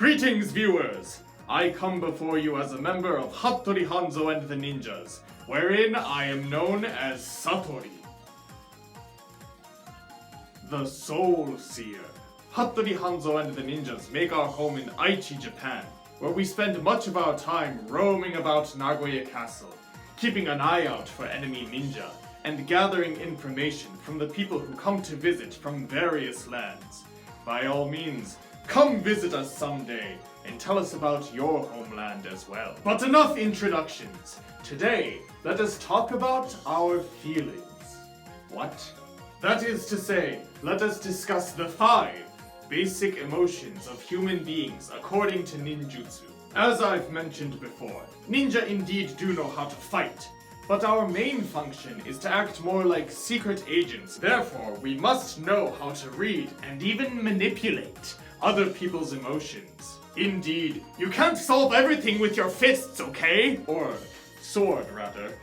Greetings, viewers! I come before you as a member of Hattori Hanzo and the Ninjas, wherein I am known as Satori, the Soul Seer. Hattori Hanzo and the Ninjas make our home in Aichi, Japan, where we spend much of our time roaming about Nagoya Castle, keeping an eye out for enemy ninja, and gathering information from the people who come to visit from various lands. By all means, come visit us someday, and tell us about your homeland as well. But enough introductions. Today, let us talk about our feelings. What? That is to say, let us discuss the 5 basic emotions of human beings according to Ninjutsu. As I've mentioned before, ninja indeed do know how to fight, but our main function is to act more like secret agents. Therefore, we must know how to read and even manipulate other people's emotions. Indeed, you can't solve everything with your fists, okay? Or sword, rather.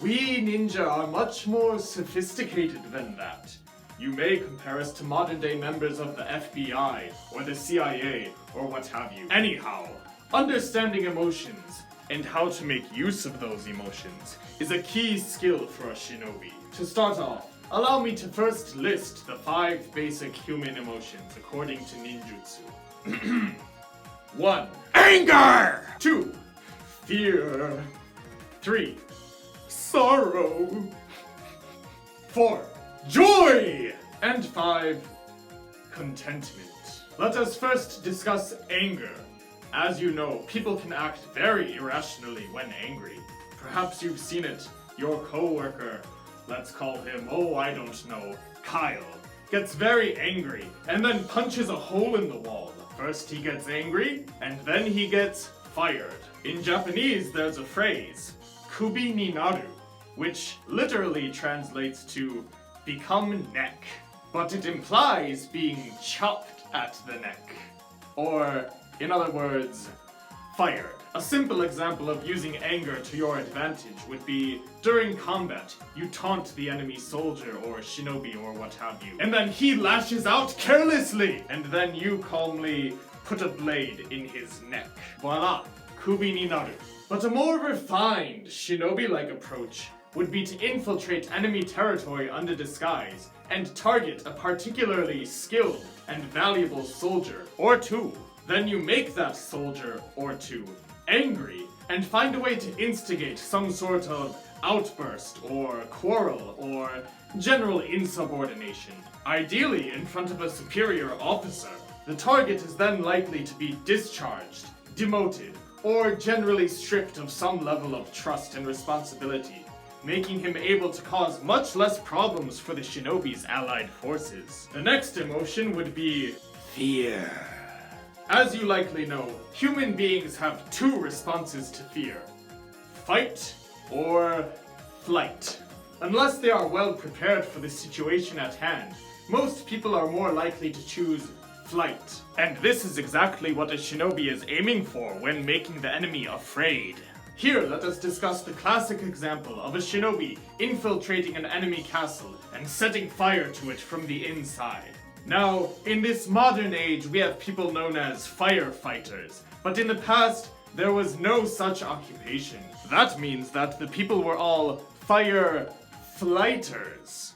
We ninja are much more sophisticated than that. You may compare us to modern-day members of the FBI, or the CIA, or what have you. Anyhow, understanding emotions, and how to make use of those emotions, is a key skill for a shinobi. To start off, allow me to first list the 5 basic human emotions according to Ninjutsu. 1. Anger! 2. Fear. 3. Sorrow. 4. Joy! And 5. Contentment. Let us first discuss anger. As you know, people can act very irrationally when angry. Perhaps you've seen it. Your co-worker, let's call him, I don't know, Kyle, gets very angry and then punches a hole in the wall. First he gets angry, and then he gets fired. In Japanese, there's a phrase, kubi ni naru, which literally translates to become neck, but it implies being chopped at the neck. Or, in other words, fired. A simple example of using anger to your advantage would be, during combat, you taunt the enemy soldier or shinobi or what have you, and then he lashes out carelessly, and then you calmly put a blade in his neck. Voila! Kubi ni naru. But a more refined, shinobi-like approach would be to infiltrate enemy territory under disguise and target a particularly skilled and valuable soldier or two. Then you make that soldier or two angry and find a way to instigate some sort of outburst or quarrel or general insubordination, ideally in front of a superior officer. The target is then likely to be discharged, demoted, or generally stripped of some level of trust and responsibility, making him able to cause much less problems for the shinobi's allied forces. The next emotion would be fear. As you likely know, human beings have 2 responses to fear: fight or flight. Unless they are well prepared for the situation at hand, most people are more likely to choose flight. And this is exactly what a shinobi is aiming for when making the enemy afraid. Here, let us discuss the classic example of a shinobi infiltrating an enemy castle and setting fire to it from the inside. Now, in this modern age, we have people known as firefighters, but in the past, there was no such occupation. That means that the people were all fire-flighters.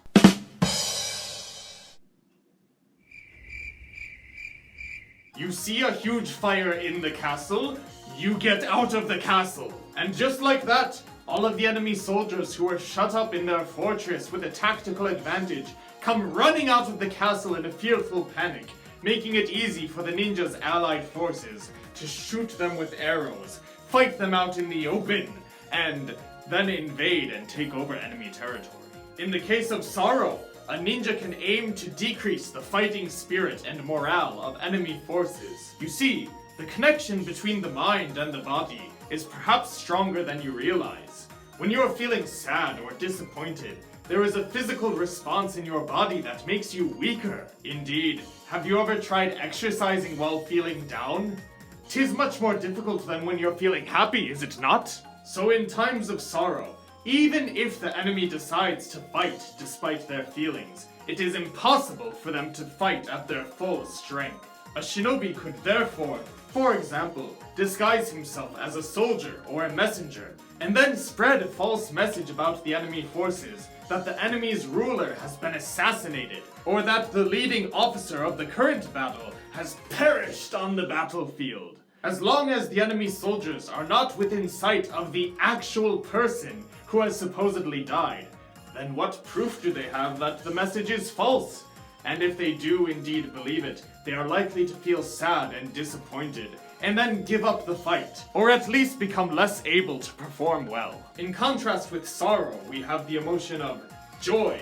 You see a huge fire in the castle, you get out of the castle. And just like that, all of the enemy soldiers who were shut up in their fortress with a tactical advantage come running out of the castle in a fearful panic, making it easy for the ninjas' allied forces to shoot them with arrows, fight them out in the open, and then invade and take over enemy territory. In the case of sorrow, a ninja can aim to decrease the fighting spirit and morale of enemy forces. You see, the connection between the mind and the body is perhaps stronger than you realize. When you are feeling sad or disappointed, there is a physical response in your body that makes you weaker. Indeed, have you ever tried exercising while feeling down? 'Tis much more difficult than when you're feeling happy, is it not? So in times of sorrow, even if the enemy decides to fight despite their feelings, it is impossible for them to fight at their full strength. A shinobi could therefore, for example, disguise himself as a soldier or a messenger, and then spread a false message about the enemy forces that the enemy's ruler has been assassinated, or that the leading officer of the current battle has perished on the battlefield. As long as the enemy soldiers are not within sight of the actual person who has supposedly died, then what proof do they have that the message is false? And if they do indeed believe it, they are likely to feel sad and disappointed, and then give up the fight, or at least become less able to perform well. In contrast with sorrow, we have the emotion of joy.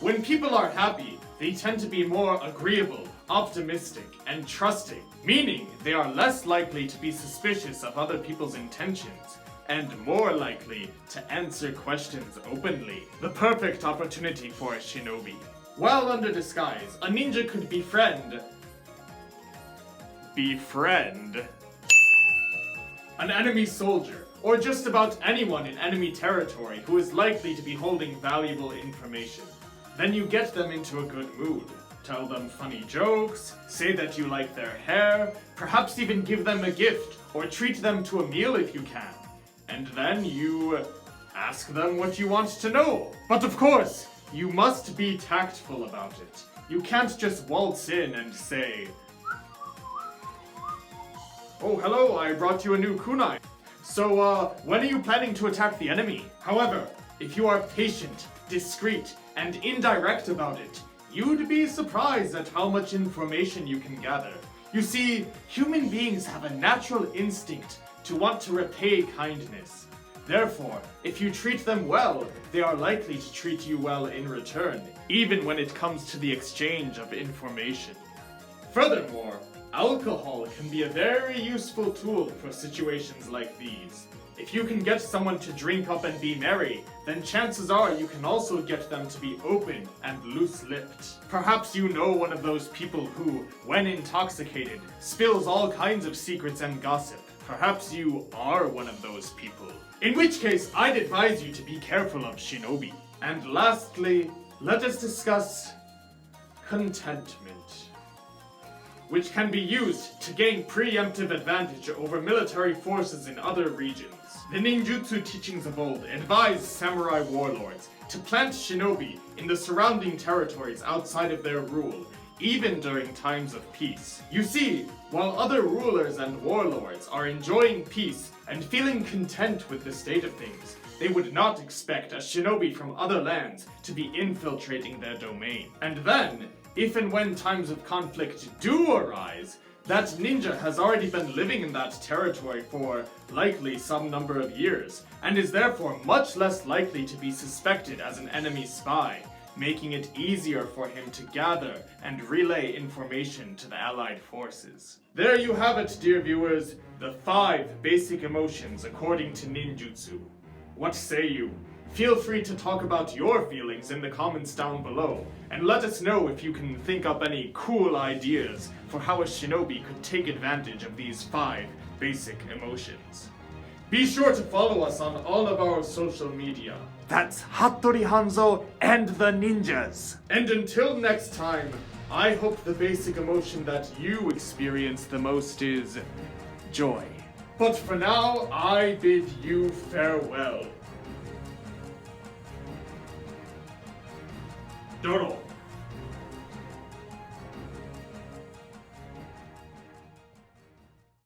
When people are happy, they tend to be more agreeable, optimistic, and trusting, meaning they are less likely to be suspicious of other people's intentions, and more likely to answer questions openly. The perfect opportunity for a shinobi. While under disguise, a ninja could befriend an enemy soldier, or just about anyone in enemy territory who is likely to be holding valuable information. Then you get them into a good mood. Tell them funny jokes, say that you like their hair, perhaps even give them a gift, or treat them to a meal if you can. And then you ask them what you want to know. But of course, you must be tactful about it. You can't just waltz in and say, "Oh, hello, I brought you a new kunai. So, when are you planning to attack the enemy?" However, if you are patient, discreet, and indirect about it, you'd be surprised at how much information you can gather. You see, human beings have a natural instinct to want to repay kindness. Therefore, if you treat them well, they are likely to treat you well in return, even when it comes to the exchange of information. Furthermore, alcohol can be a very useful tool for situations like these. If you can get someone to drink up and be merry, then chances are you can also get them to be open and loose-lipped. Perhaps you know one of those people who, when intoxicated, spills all kinds of secrets and gossip. Perhaps you are one of those people. In which case, I'd advise you to be careful of shinobi. And lastly, let us discuss contentment, which can be used to gain preemptive advantage over military forces in other regions. The ninjutsu teachings of old advised samurai warlords to plant shinobi in the surrounding territories outside of their rule, even during times of peace. You see, while other rulers and warlords are enjoying peace and feeling content with the state of things, they would not expect a shinobi from other lands to be infiltrating their domain. And then, if and when times of conflict do arise, that ninja has already been living in that territory for likely some number of years, and is therefore much less likely to be suspected as an enemy spy, making it easier for him to gather and relay information to the allied forces. There you have it, dear viewers, the 5 basic emotions according to ninjutsu. What say you? Feel free to talk about your feelings in the comments down below, and let us know if you can think up any cool ideas for how a shinobi could take advantage of these 5 basic emotions. Be sure to follow us on all of our social media. That's Hattori Hanzo and the Ninjas. And until next time, I hope the basic emotion that you experience the most is joy. But for now, I bid you farewell. Dodo.